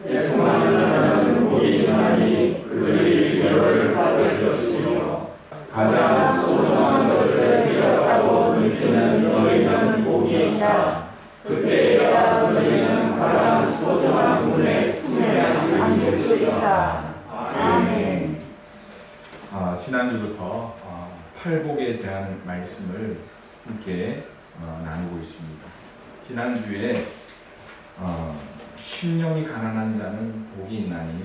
애통하는 자는 복이 있나니 그들이 위로를 받을 것이며 가장 소중한 것을 잃었다고 느끼는 너희는 복이 있다. 그때야 너희는 가장 소중한 분의 품에 안길 수 있다. 아멘. 지난주부터 팔복에 대한 말씀을 함께 나누고 있습니다. 지난주에 심령이 가난한 자는 복이 있나니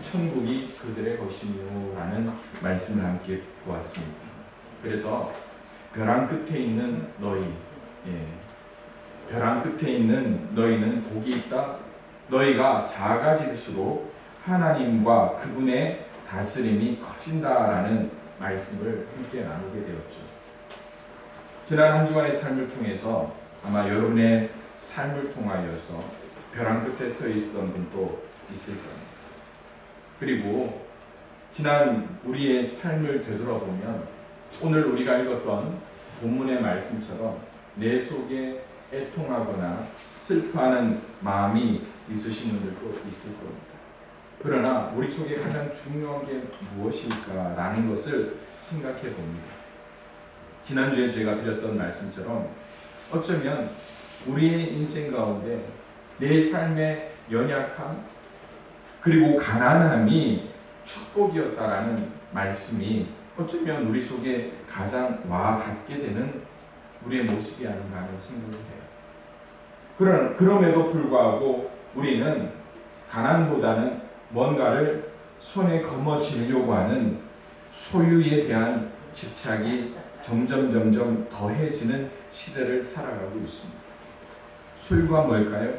천국이 그들의 것이며 라는 말씀을 함께 보았습니다. 그래서 벼랑 끝에 있는 너희, 벼랑 끝에 있는 너희는 복이 있다. 너희가 작아질수록 하나님과 그분의 다스림이 커진다라는 말씀을 함께 나누게 되었죠. 지난 한 주간의 삶을 통해서 아마 여러분의 삶을 통하여서 벼랑 끝에 서 있었던 분도 있을 겁니다. 그리고 지난 우리의 삶을 되돌아보면 오늘 우리가 읽었던 본문의 말씀처럼 내 속에 애통하거나 슬퍼하는 마음이 있으신 분들도 있을 겁니다. 그러나 우리 속에 가장 중요한 게 무엇일까라는 것을 생각해 봅니다. 지난주에 제가 드렸던 말씀처럼 어쩌면 우리의 인생 가운데 내 삶의 연약함 그리고 가난함이 축복이었다라는 말씀이 어쩌면 우리 속에 가장 와닿게 되는 우리의 모습이 아닌가 하는 생각을 해요. 그럼에도 불구하고 우리는 가난보다는 뭔가를 손에 거머쥐려고 하는 소유에 대한 집착이 점점 더해지는 시대를 살아가고 있습니다. 소유가 뭘까요?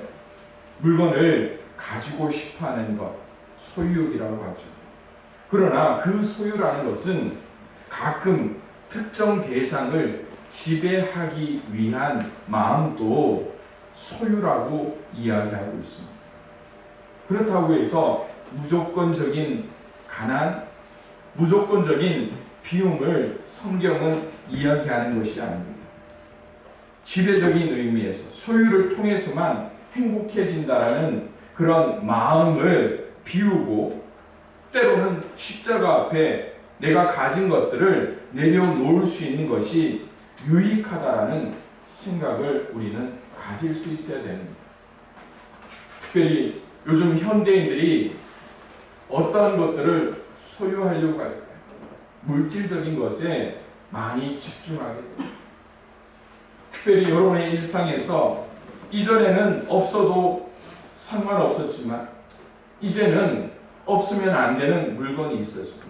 물건을 가지고 싶어하는 것, 소유욕이라고 하죠. 그러나 그 소유라는 것은 가끔 특정 대상을 지배하기 위한 마음도 소유라고 이야기하고 있습니다. 그렇다고 해서 무조건적인 가난, 무조건적인 비움을 성경은 이야기하는 것이 아닙니다. 지배적인 의미에서 소유를 통해서만 행복해진다라는 그런 마음을 비우고 때로는 십자가 앞에 내가 가진 것들을 내려놓을 수 있는 것이 유익하다라는 생각을 우리는 가질 수 있어야 됩니다. 특별히 요즘 현대인들이 어떤 것들을 소유하려고 할까요? 물질적인 것에 많이 집중하게 됩니다. 특별히 여러분의 일상에서 이전에는 없어도 상관없었지만 이제는 없으면 안 되는 물건이 있었습니다.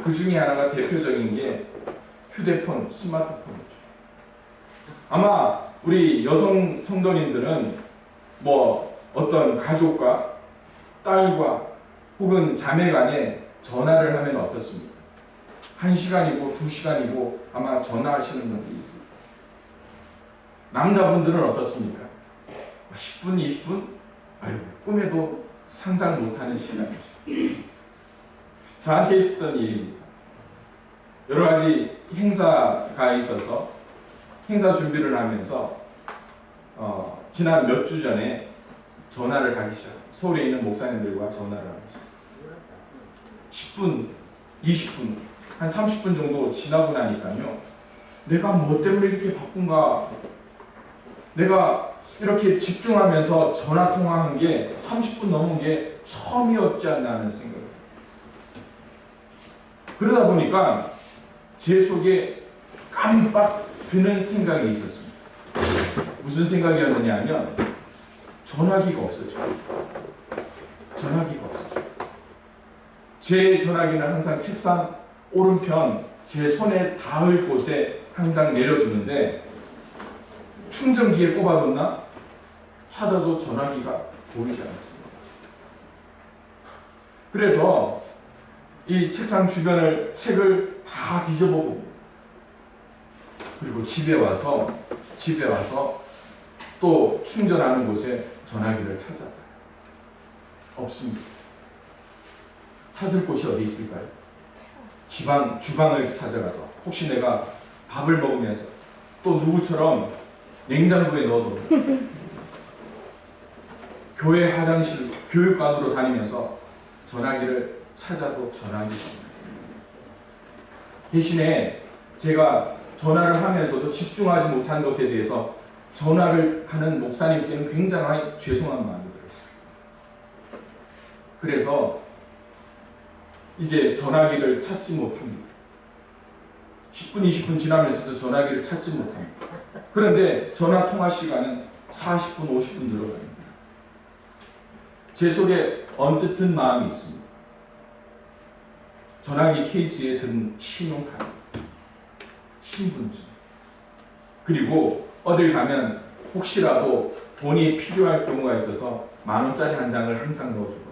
그 중에 하나가 대표적인 게 휴대폰, 스마트폰이죠. 아마 우리 여성 성도님들은 어떤 가족과 딸과 혹은 자매 간에 전화를 하면 어떻습니까? 1시간이고 2시간이고 아마 전화하시는 분들이 있습니다. 남자분들은 어떻습니까? 10분, 20분? 꿈에도 상상 못하는 시간이죠. 저한테 있었던 일입니다. 여러 가지 행사가 있어서 행사 준비를 하면서 지난 몇 주 전에 전화를 하기 시작합니다. 서울에 있는 목사님들과 전화를 하기 시작합니다. 10분, 20분, 한 30분 정도 지나고 나니까요. 내가 뭐 때문에 이렇게 바쁜가? 내가 이렇게 집중하면서 전화 통화한 게 30분 넘은 게 처음이었지 않나 하는 생각을. 그러다 보니까 제 속에 깜빡 드는 생각이 있었습니다. 무슨 생각이었느냐 하면 전화기가 없어져. 전화기가 없어져. 제 전화기는 항상 책상 오른편 제 손에 닿을 곳에 항상 내려두는데 충전기에 꼽아뒀나? 찾아도 전화기가 보이지 않습니다. 그래서 이 책상 주변을 책을 다 뒤져보고 그리고 집에 와서 또 충전하는 곳에 전화기를 찾아봐요. 없습니다. 찾을 곳이 어디 있을까요? 주방을 찾아가서 혹시 내가 밥을 먹으면서 또 누구처럼 냉장고에 넣어서 교회 화장실 교육관으로 다니면서 전화기를 찾아도 전화기 없어요. 대신에 제가 전화를 하면서도 집중하지 못한 것에 대해서 전화를 하는 목사님께는 굉장히 죄송한 마음이 들었어요. 그래서 이제 전화기를 찾지 못합니다. 10분, 20분 지나면서도 전화기를 찾지 못합니다. 그런데 전화 통화 시간은 40분, 50분 늘어갑니다. 제 속에 언뜻 든 마음이 있습니다. 전화기 케이스에 든 신용카드, 신분증, 그리고 어딜 가면 혹시라도 돈이 필요할 경우가 있어서 10,000원짜리 한 장을 항상 넣어주거든요.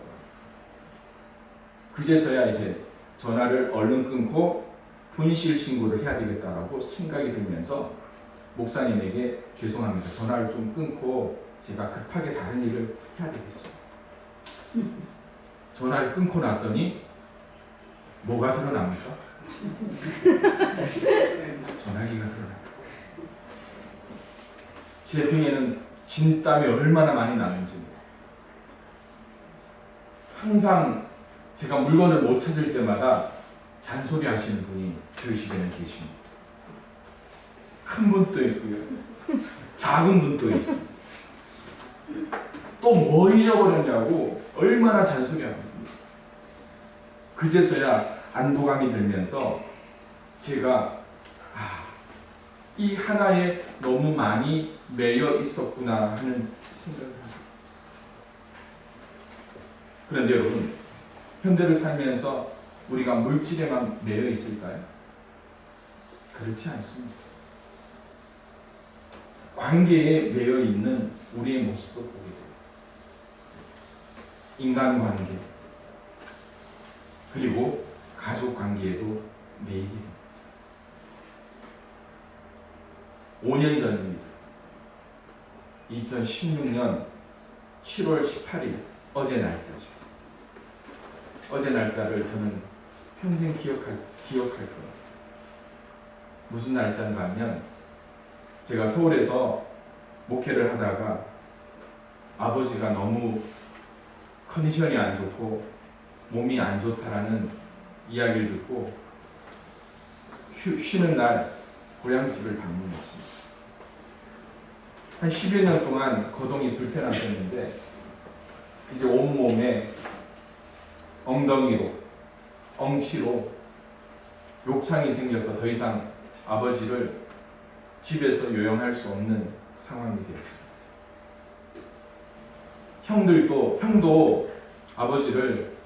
그제서야 이제 전화를 얼른 끊고 분실 신고를 해야 되겠다라고 생각이 들면서 목사님에게 죄송합니다. 전화를 좀 끊고 제가 급하게 다른 일을 해야 되겠습니다. 전화를 끊고 났더니 뭐가 드러납니까? 전화기가 드러납니다. 제 등에는 진땀이 얼마나 많이 나는지 항상 제가 물건을 못 찾을 때마다 잔소리 하시는 분이 저희 집에는 계십니다. 큰 분도 있고요. 작은 분도 있습니다. 또 뭐 잊어버렸냐고 얼마나 잔소리합니다. 그제서야 안도감이 들면서 제가 이 하나에 너무 많이 매여 있었구나 하는 생각을 합니다. 그런데 여러분, 현대를 살면서 우리가 물질에만 매여 있을까요? 그렇지 않습니다. 관계에 매여 있는 우리의 모습도 보게 돼요. 인간관계, 그리고 가족관계에도 매이게 됩니다. 5년 전입니다. 2016년 7월 18일, 어제 날짜죠. 어제 날짜를 저는 평생 기억할 거예요. 무슨 날짜인가 하면 제가 서울에서 목회를 하다가 아버지가 너무 컨디션이 안 좋고 몸이 안 좋다라는 이야기를 듣고 쉬는 날 고향집을 방문했습니다. 한 10여 년 동안 거동이 불편하셨는데 이제 온몸에 엉덩이로, 엉치로 욕창이 생겨서 더 이상 아버지를 집에서 요양할 수 없는 상황이 되었습니다. 형도 아버지를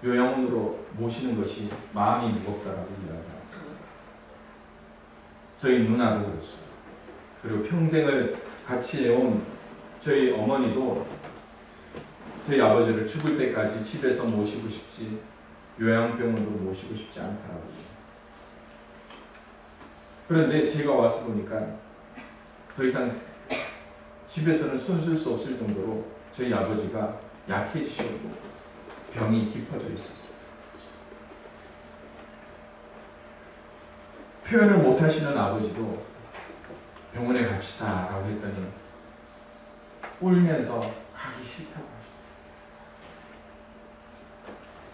요양원으로 모시는 것이 마음이 무겁다라고 이야기합니다. 저희 누나도 그렇습니다. 그리고 평생을 같이 해온 저희 어머니도 저희 아버지를 죽을 때까지 집에서 모시고 싶지 요양병원으로 모시고 싶지 않다라고. 그런데 제가 와서 보니까 더 이상 집에서는 손쓸 수 없을 정도로 저희 아버지가 약해지셨고 병이 깊어져 있었어요. 표현을 못 하시는 아버지도 병원에 갑시다 라고 했더니 울면서 가기 싫다고 하시더라고요.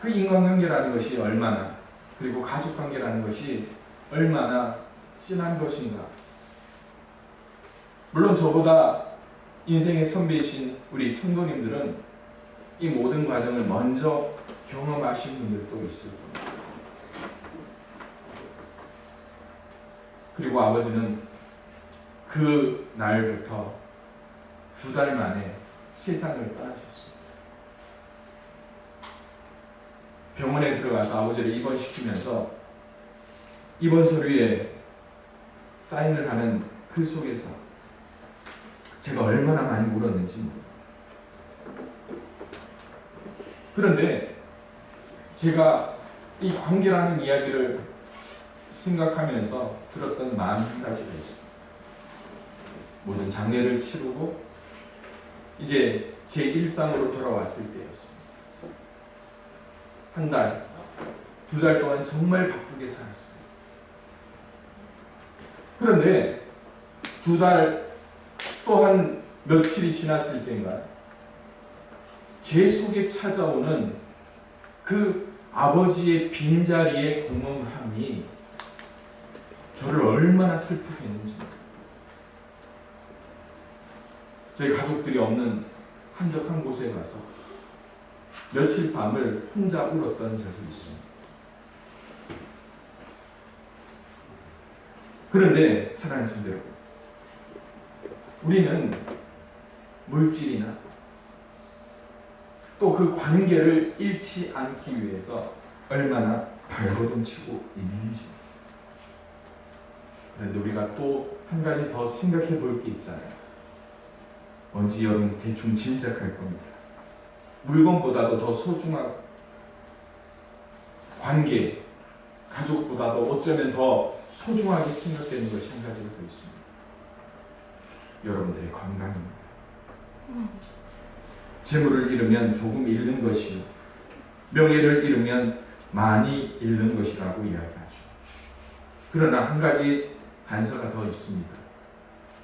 그 인간관계라는 것이 얼마나, 그리고 가족관계라는 것이 얼마나 진한 것인가. 물론 저보다 인생의 선배이신 우리 성도님들은 이 모든 과정을 먼저 경험하신 분들도 있을 겁니다. 그리고 아버지는 그 날부터 2달 만에 세상을 떠나셨습니다. 병원에 들어가서 아버지를 입원시키면서 입원 서류에 사인을 하는 그 속에서 제가 얼마나 많이 울었는지 모릅니다. 그런데 제가 이 관계라는 이야기를 생각하면서 들었던 마음 한 가지가 있습니다. 모든 장례를 치르고 이제 제 일상으로 돌아왔을 때였습니다. 한 달, 2달 동안 정말 바쁘게 살았습니다. 그런데 2달 또 한 며칠이 지났을 때인가 제 속에 찾아오는 그 아버지의 빈자리의 공허함이 저를 얼마나 슬프게 했는지. 저희 가족들이 없는 한적한 곳에 가서 며칠 밤을 혼자 울었던 적이 있습니다. 그런데 사랑하는 성도 여러분, 우리는 물질이나 또 그 관계를 잃지 않기 위해서 얼마나 발버둥치고 있는지. 그런데 우리가 또 한 가지 더 생각해 볼 게 있잖아요. 뭔지 여러분 대충 짐작할 겁니다. 물건보다도 더 소중한 관계, 가족보다도 어쩌면 더 소중하게 생각되는 것이 한 가지가 더 있습니다. 여러분들의 건강입니다. 재물을 잃으면 조금 잃는 것이요, 명예를 잃으면 많이 잃는 것이라고 이야기하죠. 그러나 한 가지 단서가 더 있습니다.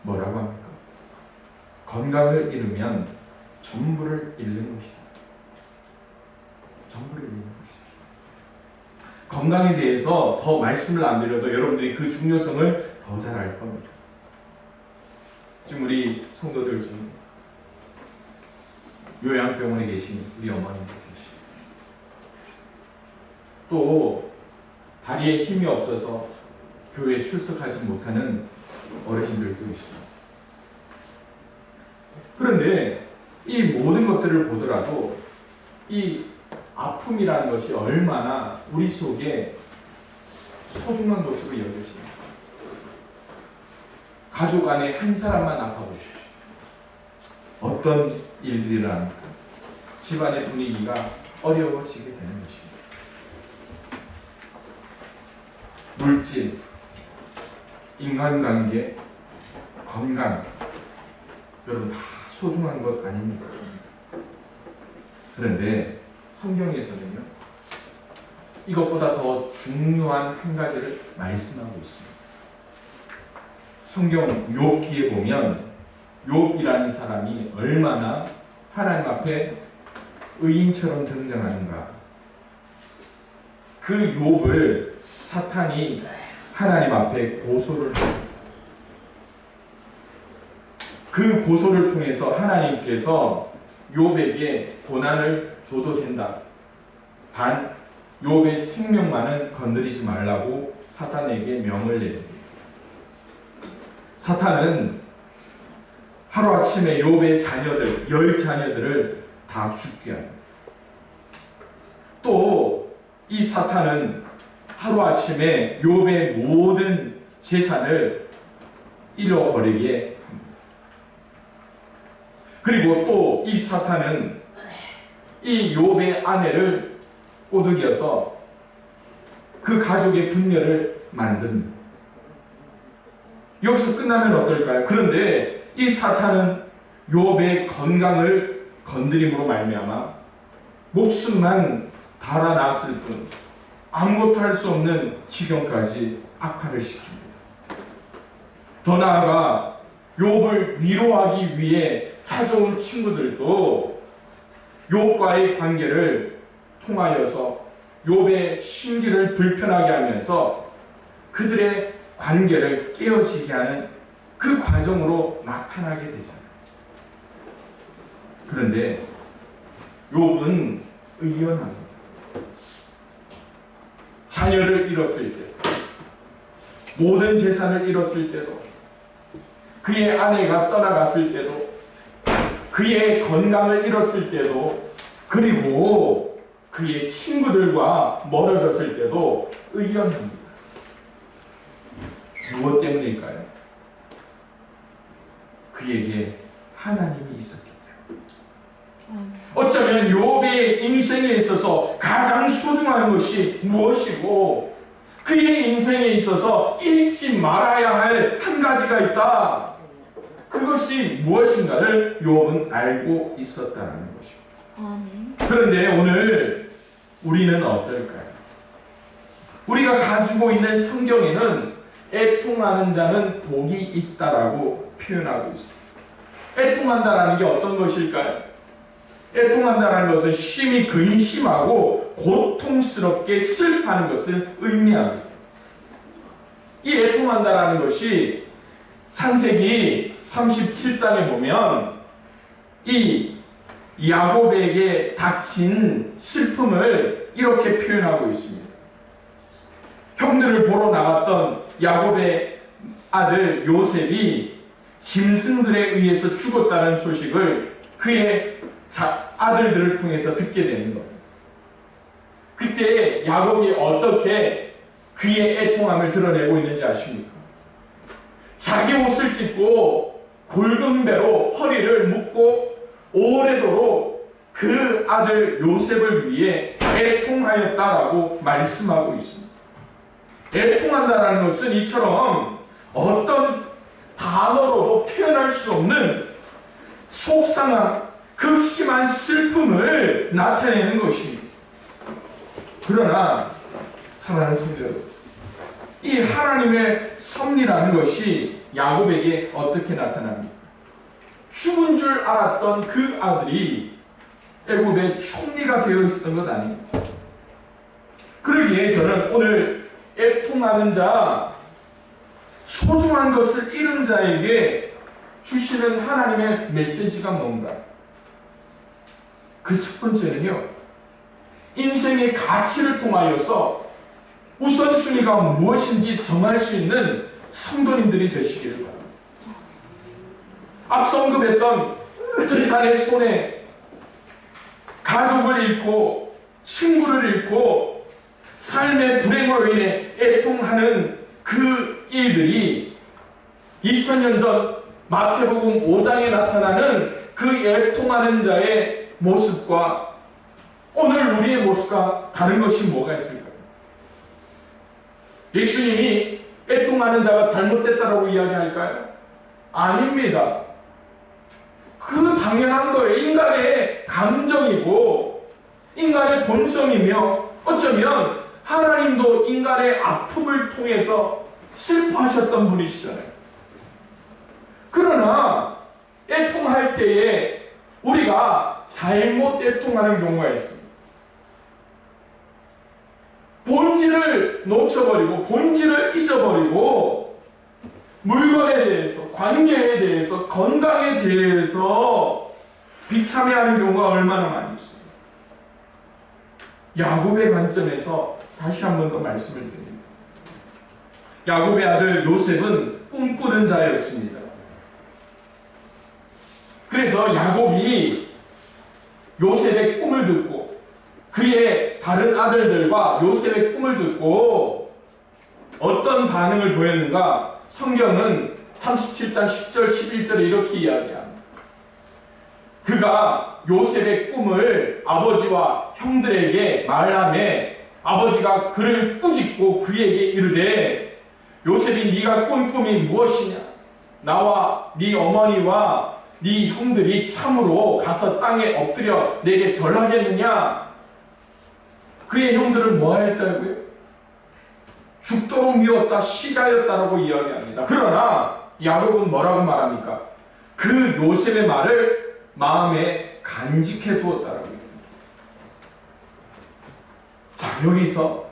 뭐라고 합니까? 건강을 잃으면 전부를 잃는 것이다. 전부를 잃는 것이다. 건강에 대해서 더 말씀을 안 드려도 여러분들이 그 중요성을 더 잘 알 겁니다. 지금 우리 성도들 중 요양병원에 계신 우리 어머님도 계시고, 또 다리에 힘이 없어서 교회에 출석하지 못하는 어르신들도 있습니다. 그런데 이 모든 것들을 보더라도 이 아픔이라는 것이 얼마나 우리 속에 소중한 것으로 여겨집니다. 가족 안에 한 사람만 아파보십시오. 어떤 일들이 일어납니까? 집안의 분위기가 어려워지게 되는 것입니다. 물질, 인간관계, 건강, 여러분 다 소중한 것 아닙니까? 그런데 성경에서는요, 이것보다 더 중요한 한 가지를 말씀하고 있습니다. 성경 욥기에 보면 욥이라는 사람이 얼마나 하나님 앞에 의인처럼 등장하는가. 그 욥을 사탄이 하나님 앞에 고소를 합니다. 그 고소를 통해서 하나님께서 욥에게 고난을 줘도 된다. 단 욥의 생명만은 건드리지 말라고 사탄에게 명을 내립니다. 사탄은 하루아침에 욥의 자녀들, 10자녀들을 다 죽게 합니다. 또 이 사탄은 하루아침에 욥의 모든 재산을 잃어버리게 합니다. 그리고 또 이 사탄은 이 욥의 아내를 꼬드겨서 그 가족의 분열을 만듭니다. 여기서 끝나면 어떨까요? 그런데 이 사탄은 욥의 건강을 건드림으로 말미암아 목숨만 달아났을 뿐 아무것도 할 수 없는 지경까지 악화를 시킵니다. 더 나아가 욥을 위로하기 위해 찾아온 친구들도 욥과의 관계를 통하여서 욥의 심기를 불편하게 하면서 그들의 관계를 깨어지게 하는 그 과정으로 나타나게 되잖아요. 그런데 욥은 의연합니다. 자녀를 잃었을 때, 모든 재산을 잃었을 때도, 그의 아내가 떠나갔을 때도, 그의 건강을 잃었을 때도, 그리고 그의 친구들과 멀어졌을 때도 의연합니다. 무엇 때문일까요? 그에게 하나님이 있었기 때문에. 어쩌면 욥의 인생에 있어서 가장 소중한 것이 무엇이고, 그의 인생에 있어서 잃지 말아야 할 한 가지가 있다. 그것이 무엇인가를 욥은 알고 있었다는 것입니다. 그런데 오늘 우리는 어떨까요? 우리가 가지고 있는 성경에는 애통하는 자는 복이 있다라고 표현하고 있습니다. 애통한다라는 게 어떤 것일까요? 애통한다는 것은 심히 근심하고 고통스럽게 슬퍼하는 것을 의미합니다. 이 애통한다라는 것이 창세기 37장에 보면 이 야곱에게 닥친 슬픔을 이렇게 표현하고 있습니다. 형들을 보러 나갔던 야곱의 아들 요셉이 짐승들에 의해서 죽었다는 소식을 그의 아들들을 통해서 듣게 되는 겁니다. 그때 야곱이 어떻게 그의 애통함을 드러내고 있는지 아십니까? 자기 옷을 찢고 굵은 배로 허리를 묶고 오래도록 그 아들 요셉을 위해 애통하였다라고 말씀하고 있습니다. 애통한다라는 것은 이처럼 어떤 단어로도 표현할 수 없는 속상한 극심한 슬픔을 나타내는 것입니다. 그러나 사랑하는 성도 여러분, 이 하나님의 섭리라는 것이 야곱에게 어떻게 나타납니까? 죽은 줄 알았던 그 아들이 애굽의 총리가 되어 있었던 것 아닙니까? 그러기에 저는 오늘 애통하는 자, 소중한 것을 잃은 자에게 주시는 하나님의 메시지가 뭔가? 그 첫 번째는요, 인생의 가치를 통하여서 우선순위가 무엇인지 정할 수 있는 성도님들이 되시기를 바랍니다. 앞서 언급했던 재산의 손해, 가족을 잃고 친구를 잃고 삶의 불행으로 인해 애통하는 그 일들이 2000년 전 마태복음 5장에 나타나는 그 애통하는 자의 모습과 오늘 우리의 모습과 다른 것이 뭐가 있을까요? 예수님이 애통하는 자가 잘못됐다라고 이야기할까요? 아닙니다. 그 당연한 거예요. 인간의 감정이고 인간의 본성이며 어쩌면 하나님도 인간의 아픔을 통해서 슬퍼하셨던 분이시잖아요. 그러나 애통할 때에 우리가 잘못 애통하는 경우가 있습니다. 본질을 놓쳐버리고 본질을 잊어버리고 물건에 대해서, 관계에 대해서, 건강에 대해서 비참해하는 경우가 얼마나 많이 있습니다. 야곱의 관점에서 다시 한 번 더 말씀을 드립니다. 야곱의 아들 요셉은 꿈꾸는 자였습니다. 그래서 야곱이 요셉의 꿈을 듣고 그의 다른 아들들과 요셉의 꿈을 듣고 어떤 반응을 보였는가? 성경은 37장 10절 11절에 이렇게 이야기합니다. 그가 요셉의 꿈을 아버지와 형들에게 말하매 아버지가 그를 꾸짖고 그에게 이르되 요셉이 네가 꾼 꿈이 무엇이냐? 나와 네 어머니와 네 형들이 참으로 가서 땅에 엎드려 내게 절하겠느냐? 그의 형들은 뭐하였다고요? 죽도록 미웠다, 시가였다라고 이야기합니다. 그러나 야곱은 뭐라고 말합니까? 그 요셉의 말을 마음에 간직해 두었다라고 합니다. 자, 여기서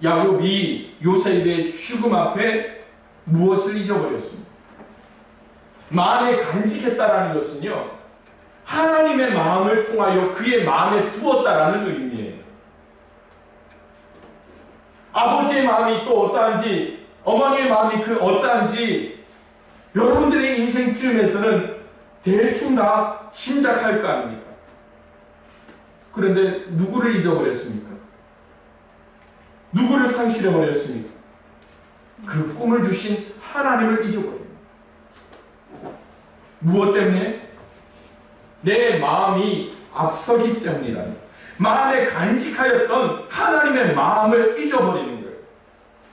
야곱이 요셉의 죽음 앞에 무엇을 잊어버렸습니까? 마음에 간직했다라는 것은요, 하나님의 마음을 통하여 그의 마음에 두었다라는 의미예요. 아버지의 마음이 또 어떠한지, 어머니의 마음이 그 어떠한지 여러분들의 인생쯤에서는 대충 다 짐작할 거 아닙니까? 그런데 누구를 잊어버렸습니까? 누구를 상실해버렸습니까? 그 꿈을 주신 하나님을 잊어버립니다. 무엇 때문에? 내 마음이 앞서기 때문이라니. 마음에 간직하였던 하나님의 마음을 잊어버리는 거예요.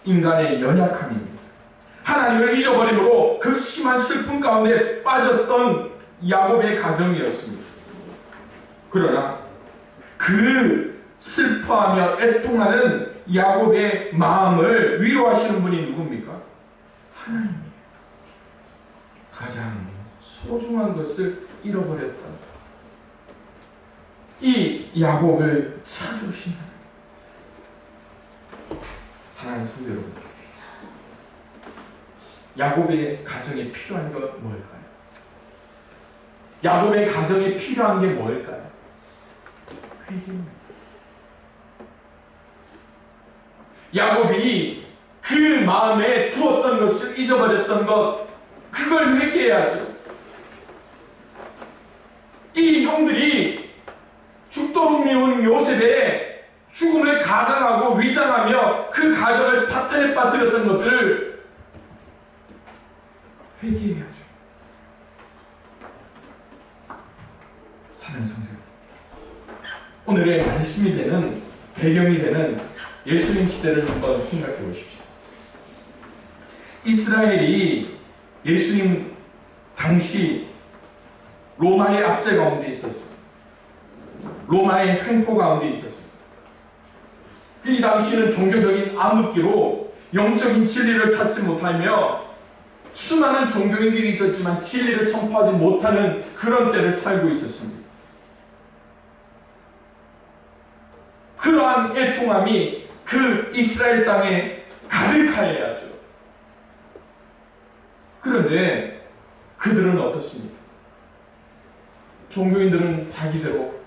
인간의 연약함입니다. 하나님을 잊어버림으로 극심한 슬픔 가운데 빠졌던 야곱의 가정이었습니다. 그러나 그 슬퍼하며 애통하는 야곱의 마음을 위로하시는 분이 누굽니까? 하나님이에요. 가장 소중한 것을 잃어버렸다. 이 야곱을 찾으신 하나님. 사랑하는 성도 여러분, 야곱의 가정에 필요한 건 뭘까요? 야곱의 가정에 필요한 게 뭘까요? 회개입니다. 야곱이 그 마음에 두었던 것을 잊어버렸던 것, 그걸 회개해야죠. 이 형들이 죽도록 미운 요셉의 죽음을 가장하고 위장하며 그 가정을 파탄에 빠뜨렸던 것들을 회개해야죠. 사랑하는 성도, 오늘의 말씀이 되는 배경이 되는 예수님 시대를 한번 생각해 보십시오. 이스라엘이 예수님 당시 로마의 압제 가운데 있었어요. 로마의 횡포 가운데 있었어요. 이 당시는 종교적인 암흑기로 영적인 진리를 찾지 못하며 수많은 종교인들이 있었지만 진리를 선포하지 못하는 그런 때를 살고 있었습니다. 그러한 애통함이 그 이스라엘 땅에 가득하여야죠. 그런데 그들은 어떻습니까? 종교인들은 자기대로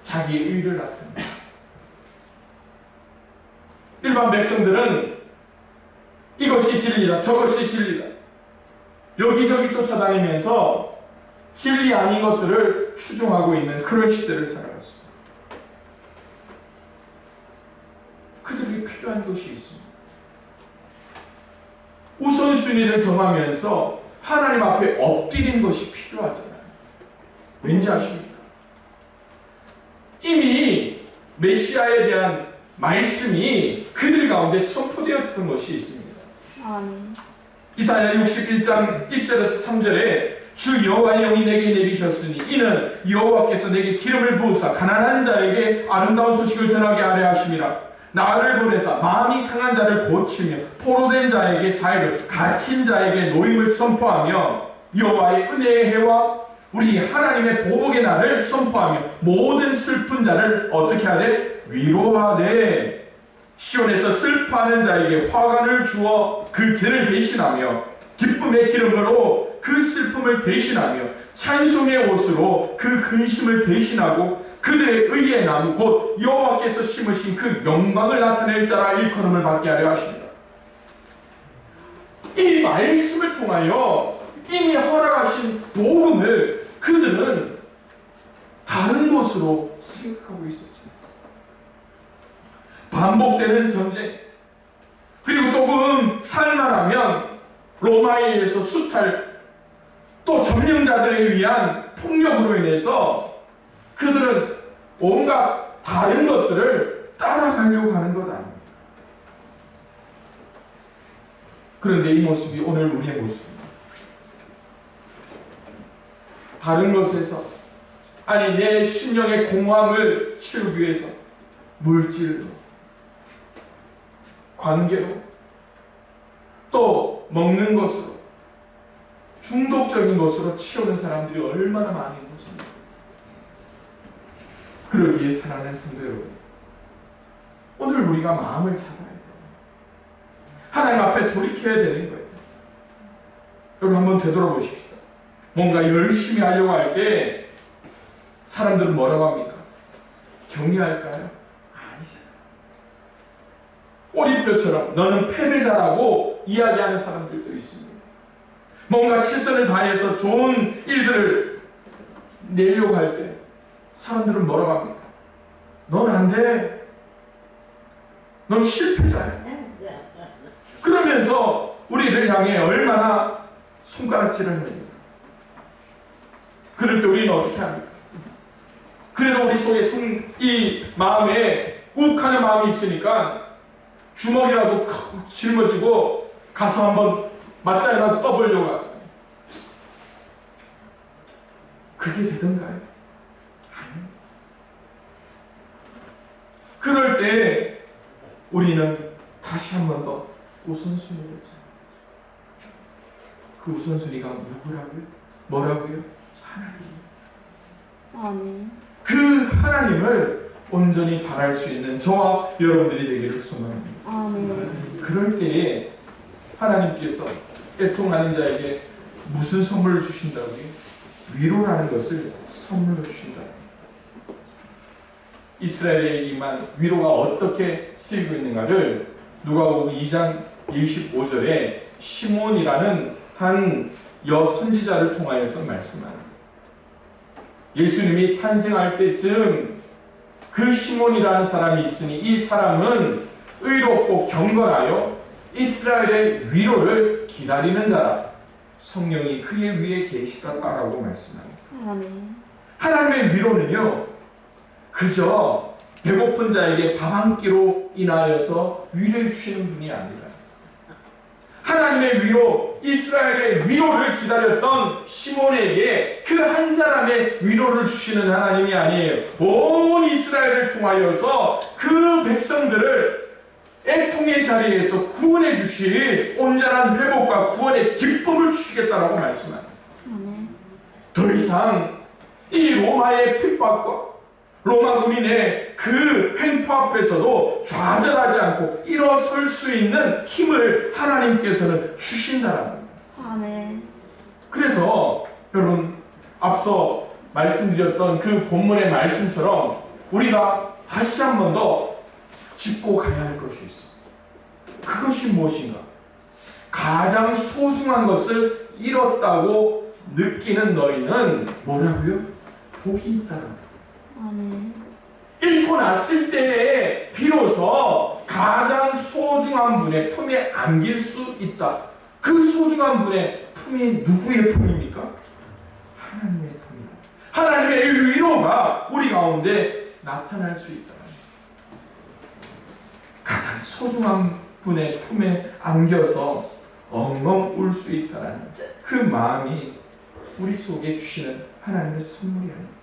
자기의 의를 나타냅니다. 일반 백성들은 이것이 진리다, 저것이 진리다, 여기저기 쫓아다니면서 진리 아닌 것들을 추종하고 있는 그런 시대를 살아갔습니다. 그들에게 필요한 것이 있습니다. 우선순위를 정하면서 하나님 앞에 엎드리는 것이 필요하잖아요. 왠지 아십니까? 이미 메시아에 대한 말씀이 그들 가운데 선포되었던 것이 있습니다. 이사야 61장 1절에서 3절에 주 여호와의 영이 내게 내리셨으니 이는 여호와께서 내게 기름을 부으사 가난한 자에게 아름다운 소식을 전하게 하려 하심이라. 나를 보내사 마음이 상한 자를 고치며 포로된 자에게 자유를, 갇힌 자에게 노임을 선포하며 여호와의 은혜의 해와 우리 하나님의 보복의 날을 선포하며 모든 슬픈 자를 어떻게 하되 위로하되 시온에서 슬퍼하는 자에게 화관을 주어 그 죄를 대신하며 기쁨의 기름으로 그 슬픔을 대신하며 찬송의 옷으로 그 근심을 대신하고 그들의 의의 나무 곧 여호와께서 심으신 그 영광을 나타낼 자라 일컬음을 받게 하려 하십니다. 이 말씀을 통하여 이미 허락하신 복음을 그들은 다른 것으로 생각하고 있었죠. 반복되는 전쟁, 그리고 조금 살만하면 로마에 의해서 수탈, 또 점령자들에 의한 폭력으로 인해서 그들은 온갖 다른 것들을 따라가려고 하는 것 아닙니까? 그런데 이 모습이 오늘 우리의 모습입니다. 다른 것에서, 아니 내 심령의 공허함을 채우기 위해서 물질로, 관계로, 또 먹는 것으로, 중독적인 것으로 채우는 사람들이 얼마나 많은 것입니까? 그러기에 사랑하는 성도 여러분, 오늘 우리가 마음을 잡아야 돼요. 하나님 앞에 돌이켜야 되는 거예요. 여러분 한번 되돌아보십시다. 뭔가 열심히 하려고 할 때 사람들은 뭐라고 합니까? 격려할까요? 아니잖아요. 꼬리뼈처럼 너는 패배자라고 이야기하는 사람들도 있습니다. 뭔가 최선을 다해서 좋은 일들을 내려고 할 때 사람들은 뭐라고 합니까? 넌 안 돼. 넌 실패자야. 그러면서 우리를 향해 얼마나 손가락질을 합니까? 그럴 때 우리는 어떻게 합니까? 그래도 우리 속에 이 마음에 욱하는 마음이 있으니까 주먹이라도 짊어지고 가서 한번 맞자이라도 떠보려고 하잖아요. 그게 되던가요? 아니요. 그럴 때 우리는 다시 한 번 더 우선순위를 잡아요. 그 우선순위가 누구라고요? 뭐라고요? 하나님. 그 하나님을 온전히 바랄 수 있는 저와 여러분들이 되기를 소망합니다. 아멘. 그럴 때에 하나님께서 애통하는 자에게 무슨 선물을 주신다고요? 위로라는 것을 선물로 주신다. 이스라엘에 임한 위로가 어떻게 쓰이고 있는가를 누가복음 2장 25절에 시몬이라는 한 여선지자를 통하여서 말씀합니다. 예수님이 탄생할 때쯤 그 시몬이라는 사람이 있으니 이 사람은 의롭고 경건하여 이스라엘의 위로를 기다리는 자라. 성령이 그의 위에 계시다라고 말씀합니다. 아멘. 하나님의 위로는요, 그저 배고픈 자에게 밥 한 끼로 인하여서 위로해 주시는 분이 아니라 하나님의 위로, 이스라엘의 위로를 기다렸던 시몬에게 그 한 사람의 위로를 주시는 하나님이 아니에요. 온 이스라엘을 통하여서 그 백성들을 애통의 자리에서 구원해 주실 온전한 회복과 구원의 기쁨을 주시겠다라고 말씀합니다. 아멘. 더 이상 이 로마의 핍박과 로마 군인의 그 횡포 앞에서도 좌절하지 않고 일어설 수 있는 힘을 하나님께서는 주신다는 겁니다. 아멘. 그래서 여러분, 앞서 말씀드렸던 그 본문의 말씀처럼 우리가 다시 한 번 더 짚고 가야 할 것이 있습니다. 그것이 무엇인가? 가장 소중한 것을 잃었다고 느끼는 너희는 뭐라고요? 복이 있다는 거예요. 아멘. 잃고 났을 때에 비로소 가장 소중한 분의 품에 안길 수 있다. 그 소중한 분의 품이 누구의 품입니까? 하나님의 품입니다. 하나님의 위로가 우리 가운데 나타날 수 있다. 가장 소중한 분의 품에 안겨서 엉엉 울 수 있다는 그 마음이 우리 속에 주시는 하나님의 선물이 아닐까요?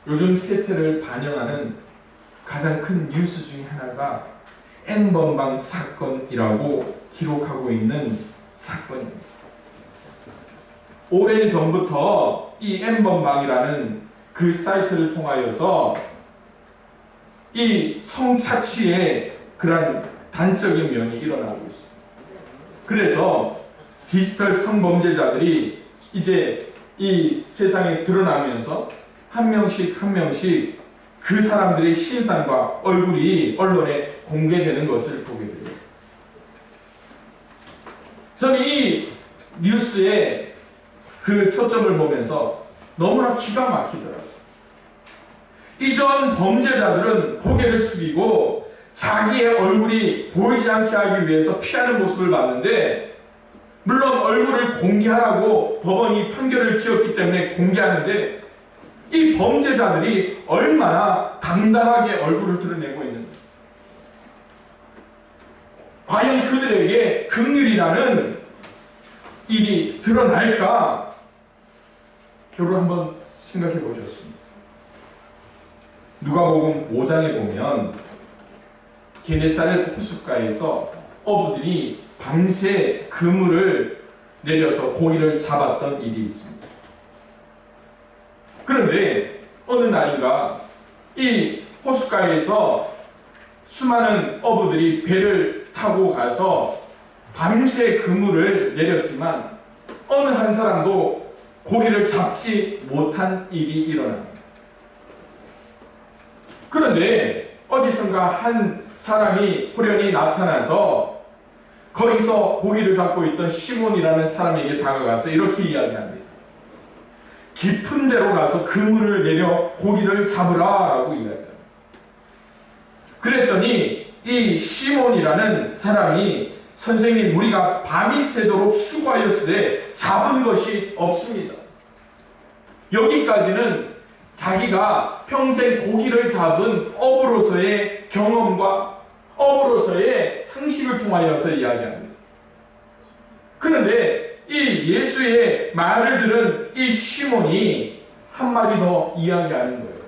요즘 세태를 반영하는 가장 큰 뉴스 중에 하나가 N번방 사건이라고 기록하고 있는 사건입니다. 오랜 전부터 이 N번방이라는 그 사이트를 통하여서 이 성착취의 그런 단적인 면이 일어나고 있습니다. 그래서 디지털 성범죄자들이 이제 이 세상에 드러나면서 한 명씩 한 명씩 그 사람들의 신상과 얼굴이 언론에 공개되는 것을 보게 돼요. 저는 이 뉴스에 그 초점을 보면서 너무나 기가 막히더라고요. 이전 범죄자들은 고개를 숙이고 자기의 얼굴이 보이지 않게 하기 위해서 피하는 모습을 봤는데, 물론 얼굴을 공개하라고 법원이 판결을 지었기 때문에 공개하는데, 이 범죄자들이 얼마나 당당하게 얼굴을 드러내고 있는가. 과연 그들에게 긍휼이라는 일이 드러날까? 여러분 한번 생각해 보셨습니다. 누가복음 5장에 보면 게네사렛 호숫가에서 어부들이 밤새 그물을 내려서 고기를 잡았던 일이 있습니다. 그런데 어느 날인가 이 호숫가에서 수많은 어부들이 배를 타고 가서 밤새 그물을 내렸지만 어느 한 사람도 고기를 잡지 못한 일이 일어납니다. 그런데 어디선가 한 사람이 호련히 나타나서 거기서 고기를 잡고 있던 시몬이라는 사람에게 다가가서 이렇게 이야기합니다. 깊은 데로 가서 그물을 내려 고기를 잡으라라고 이야기합니다. 그랬더니 이 시몬이라는 사람이, 선생님, 우리가 밤이 새도록 수고하였으되 잡은 것이 없습니다. 여기까지는 자기가 평생 고기를 잡은 어부로서의 경험과 어부로서의 상식을 통하여서 이야기합니다. 그런데 이 예수의 말을 들은 이 시몬이 한마디 더 이야기하는 거예요.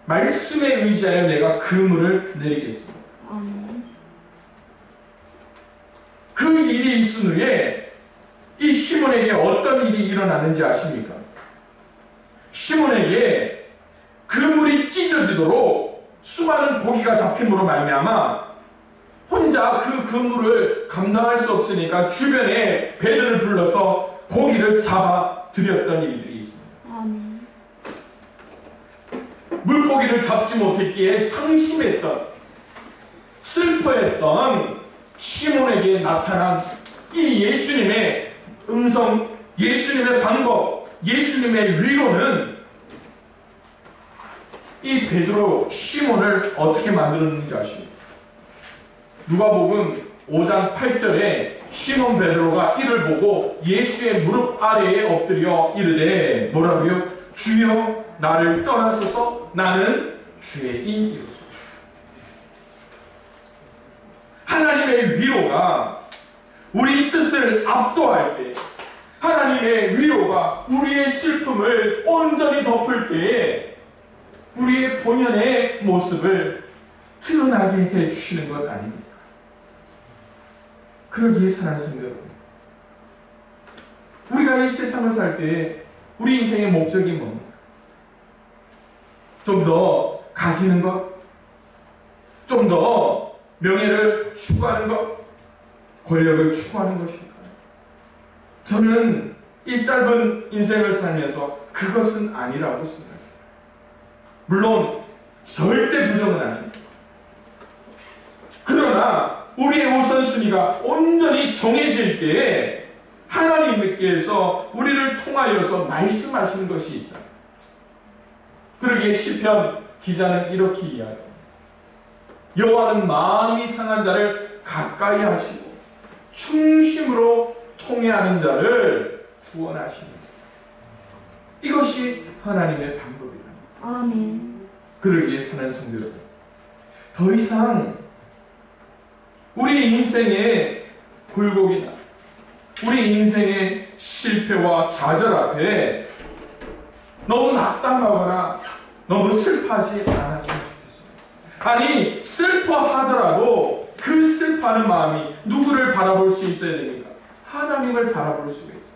말씀에 의지하여 내가 그물을 내리겠습니다. 아멘. 그 일이 있은 후에 이 시몬에게 어떤 일이 일어나는지 아십니까? 시몬에게 그물이 찢어지도록 수많은 고기가 잡힘으로 말미암아 혼자 그 그물을 감당할 수 없으니까 주변에 배들을 불러서 고기를 잡아 드렸던 일들이 있습니다. 아멘. 물고기를 잡지 못했기에 상심했던, 슬퍼했던 시몬에게 나타난 이 예수님의 음성, 예수님의 방법, 예수님의 위로는 이 베드로 시몬을 어떻게 만들었는지 아십니까? 누가복음 5장 8절에 시몬 베드로가 이를 보고 예수의 무릎 아래에 엎드려 이르되 뭐라고요? 주여 나를 떠나소서 나는 죄인이로소이다. 하나님의 위로가 우리 뜻을 압도할 때, 하나님의 위로가 우리의 슬픔을 온전히 덮을 때에 우리의 본연의 모습을 드러나게 해주시는 것 아닙니까? 그러기에 사랑하는 성도 여러분, 우리가 이 세상을 살 때 우리 인생의 목적이 뭡니까? 좀 더 가지는 것, 좀 더 명예를 추구하는 것, 권력을 추구하는 것일까요? 저는 이 짧은 인생을 살면서 그것은 아니라고 생각합니다. 물론 절대 부정은 아닙니다. 그러나 우리의 우선순위가 온전히 정해질 때에 하나님께서 우리를 통하여서 말씀하시는 것이 있잖아요. 그러기에 시편 기자는 이렇게 이야기합니다. 여호와는 마음이 상한 자를 가까이 하시고 충심으로 통회하는 자를 구원하십니다. 이것이 하나님의 방법이다. 아멘. 그러기에 사는 성도 여러분, 더 이상 우리 인생의 굴곡이나 우리 인생의 실패와 좌절 앞에 너무 낙담하거나 너무 슬퍼하지 않았으면 좋겠습니다. 아니, 슬퍼하더라도 그 슬퍼하는 마음이 누구를 바라볼 수 있어야 됩니까? 하나님을 바라볼 수가 있어요.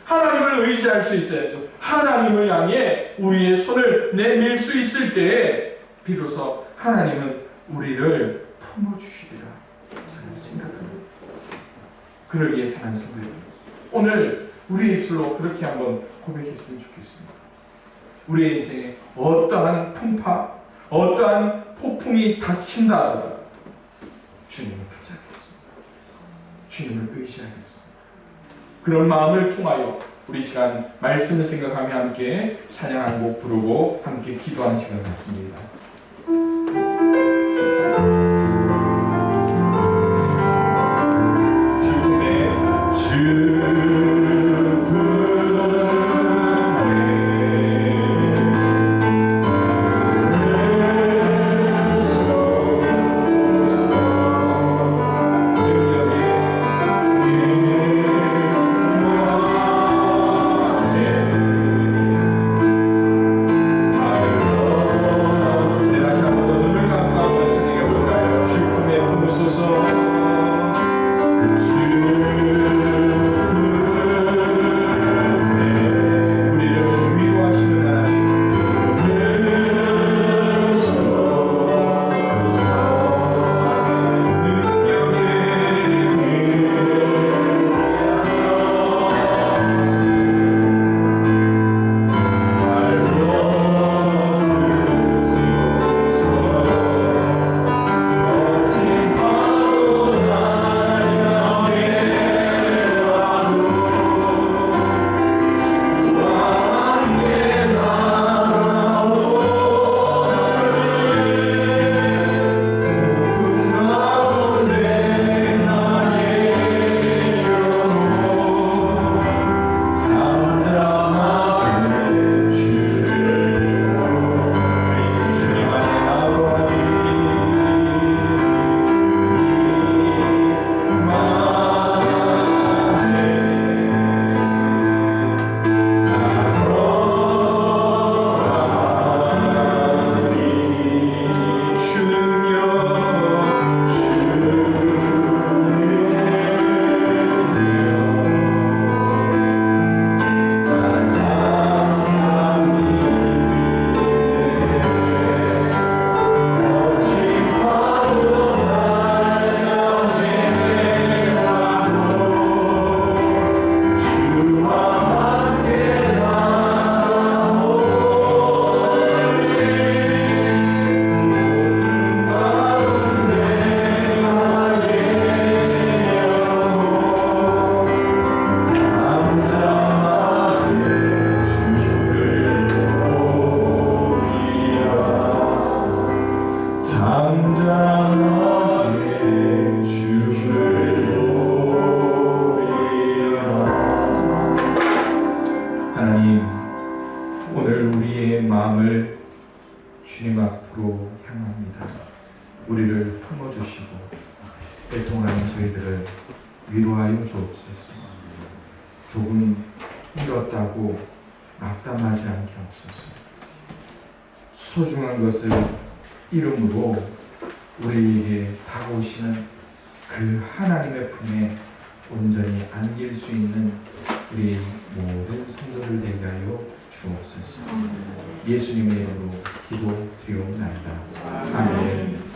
하나님을 의지할 수 있어야죠. 하나님을 향해 우리의 손을 내밀 수 있을 때에 비로소 하나님은 우리를 품어주시리라 저는 생각합니다. 그러기에 사랑하는 성도 여러분, 오늘 우리의 입술로 그렇게 한번 고백했으면 좋겠습니다. 우리의 인생에 어떠한 풍파, 어떠한 폭풍이 닥친다 하더라도 주님을 붙잡겠습니다. 주님을 의지하겠습니다. 그런 마음을 통하여 우리 시간 말씀을 생각하며 함께 찬양한 곡 부르고 함께 기도하는 시간 갖습니다. 죽음의 주 위로하여 주옵소서. 조금 잃었다고 낙담하지 않게 하옵소서. 소중한 것을 이름으로 우리에게 다가오시는 그 하나님의 품에 온전히 안길 수 있는 우리 모든 성도들 되게 하여 주옵소서. 예수님의 이름으로 기도드리옵나이다. 아멘.